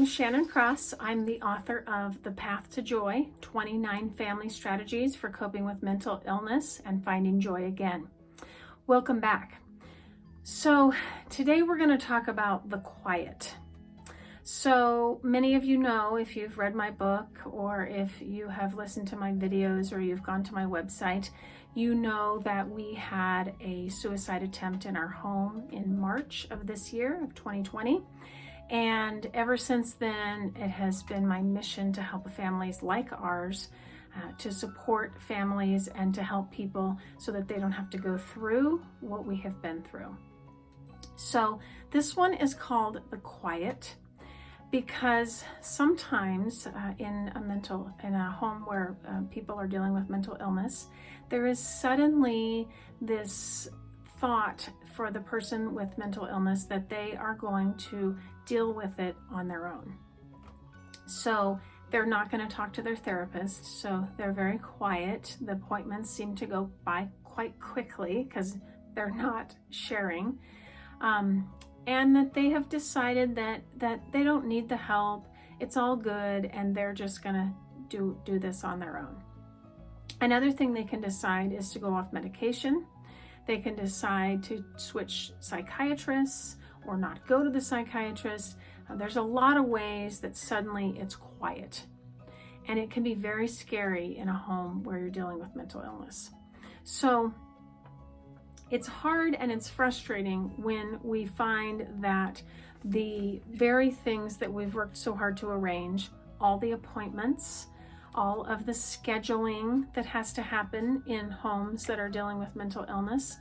name's Shannon Cross. I'm the author of The Path to Joy, 29 Family Strategies for Coping with Mental Illness and Finding Joy Again. Welcome back. So today we're going to talk about the quiet. So many of you know, if you've read my book or if you have listened to my videos or you've gone to my website, you know that we had a suicide attempt in our home in March of this year, of 2020. And ever since then, it has been my mission to help families like ours, to support families and to help people so that they don't have to go through what we have been through. So this one is called The Quiet, because sometimes in a home where people are dealing with mental illness, there is suddenly this thought for the person with mental illness that they are going to deal with it on their own. So they're not going to talk to their therapist, so they're very quiet. The appointments seem to go by quite quickly because they're not sharing. And that they have decided that they don't need the help, it's all good, and they're just gonna do this on their own. Another thing they can decide is to go off medication. They can decide to switch psychiatrists or not go to the psychiatrist. There's a lot of ways that suddenly it's quiet. And it can be very scary in a home where you're dealing with mental illness. So it's hard and it's frustrating when we find that the very things that we've worked so hard to arrange, all the appointments, all of the scheduling that has to happen in homes that are dealing with mental illness,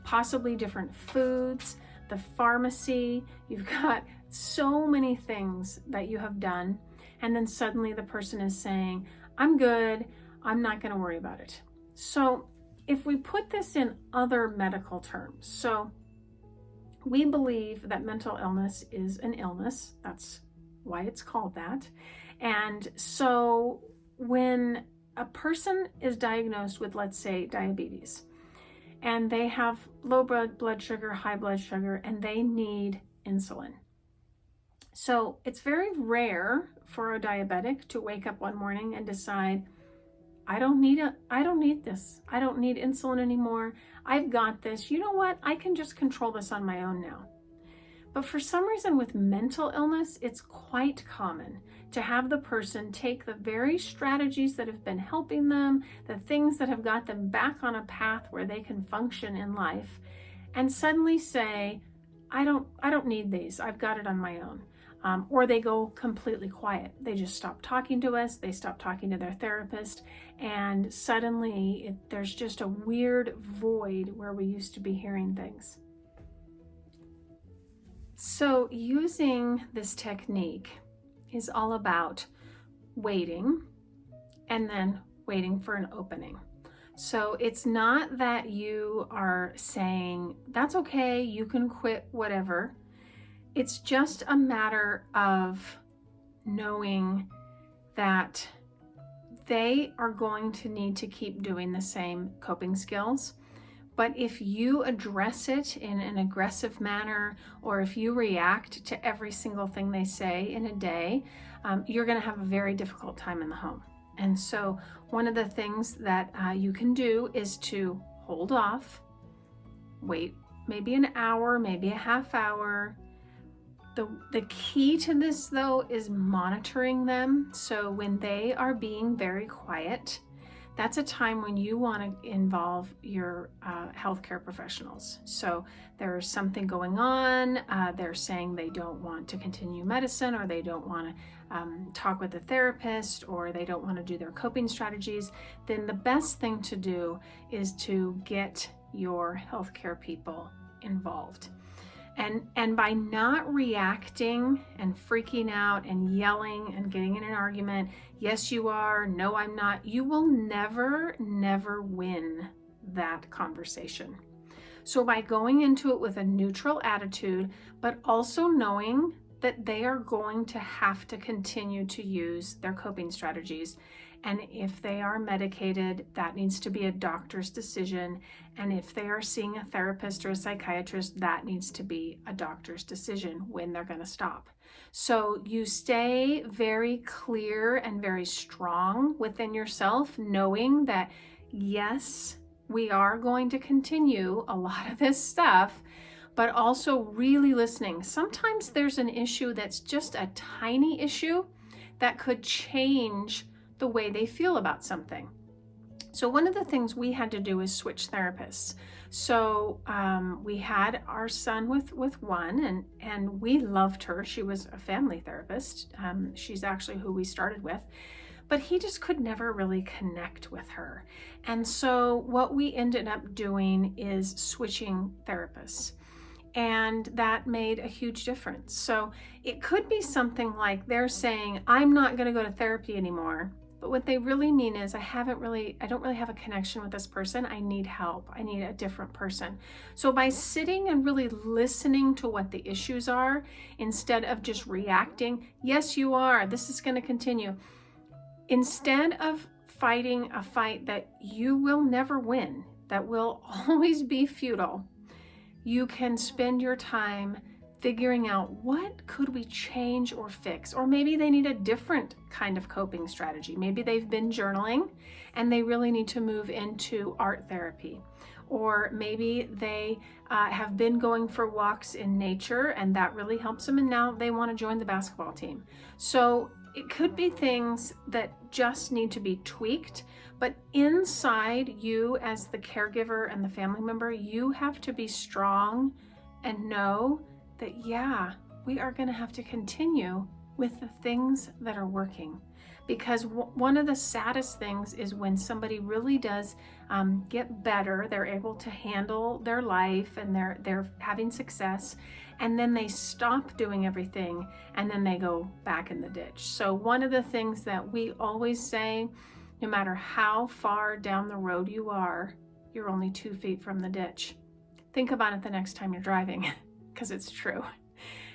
possibly different foods, the pharmacy, you've got so many things that you have done, and then suddenly the person is saying, I'm good, I'm not going to worry about it. So if we put this in other medical terms, so we believe that mental illness is an illness. That's why it's called that. And so when a person is diagnosed with, let's say, diabetes, and they have low blood sugar, high blood sugar, and they need insulin. So it's very rare for a diabetic to wake up one morning and decide, I don't need this. I don't need insulin anymore. I've got this. You know what? I can just control this on my own now. But for some reason with mental illness, it's quite common to have the person take the very strategies that have been helping them, the things that have got them back on a path where they can function in life, and suddenly say, I don't need these. I've got it on my own. Or they go completely quiet. They just stop talking to us. They stop talking to their therapist. And suddenly there's just a weird void where we used to be hearing things. So using this technique is all about waiting and then waiting for an opening. So it's not that you are saying, that's okay, you can quit whatever. It's just a matter of knowing that they are going to need to keep doing the same coping skills. But if you address it in an aggressive manner, or if you react to every single thing they say in a day, you're going to have a very difficult time in the home. And so one of the things that you can do is to hold off, wait maybe an hour, maybe a half hour. The key to this, though, is monitoring them. So when they are being very quiet, that's a time when you want to involve your healthcare professionals. So there's something going on, they're saying they don't want to continue medicine, or they don't want to talk with a therapist, or they don't want to do their coping strategies, then the best thing to do is to get your healthcare people involved. And by not reacting and freaking out and yelling and getting in an argument, yes you are, no I'm not, you will never win that conversation. So by going into it with a neutral attitude, but also knowing that they are going to have to continue to use their coping strategies. And if they are medicated, that needs to be a doctor's decision. And if they are seeing a therapist or a psychiatrist, that needs to be a doctor's decision when they're going to stop. So you stay very clear and very strong within yourself, knowing that yes, we are going to continue a lot of this stuff, but also really listening. Sometimes there's an issue that's just a tiny issue that could change the way they feel about something. So one of the things we had to do is switch therapists. So we had our son with one, and we loved her. She was a family therapist. She's actually who we started with. But he just could never really connect with her. And so what we ended up doing is switching therapists. And that made a huge difference. So it could be something like they're saying, I'm not going to go to therapy anymore. But what they really mean is I don't really have a connection with this person. I need help. I need a different person. So by sitting and really listening to what the issues are, instead of just reacting, yes, you are, this is going to continue. Instead of fighting a fight that you will never win, that will always be futile, you can spend your time figuring out what could we change or fix. Or maybe they need a different kind of coping strategy. Maybe they've been journaling and they really need to move into art therapy. Or maybe they have been going for walks in nature and that really helps them, and now they want to join the basketball team. So it could be things that just need to be tweaked, but inside you as the caregiver and the family member, you have to be strong and know that, yeah, we are going to have to continue with the things that are working. Because one of the saddest things is when somebody really does get better, they're able to handle their life and they're having success, and then they stop doing everything and then they go back in the ditch. So one of the things that we always say, no matter how far down the road you are, you're only 2 feet from the ditch. Think about it the next time you're driving, because it's true.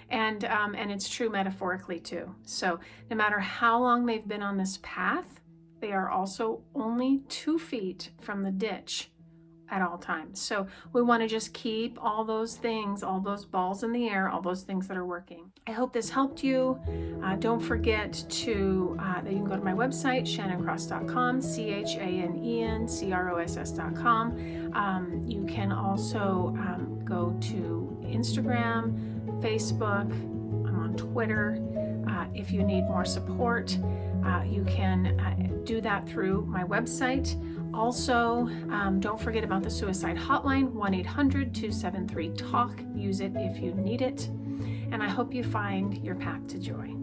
And it's true metaphorically too. So no matter how long they've been on this path, they are also only 2 feet from the ditch at all times. So we want to just keep all those things, all those balls in the air, all those things that are working. I hope this helped you. Don't forget to that you can go to my website, shannoncross.com, CHANENCROSS.com. You can also go to Instagram, Facebook. I'm on Twitter. If you need more support, you can do that through my website. Also, don't forget about the suicide hotline, 1-800-273-TALK. Use it if you need it. And I hope you find your path to joy.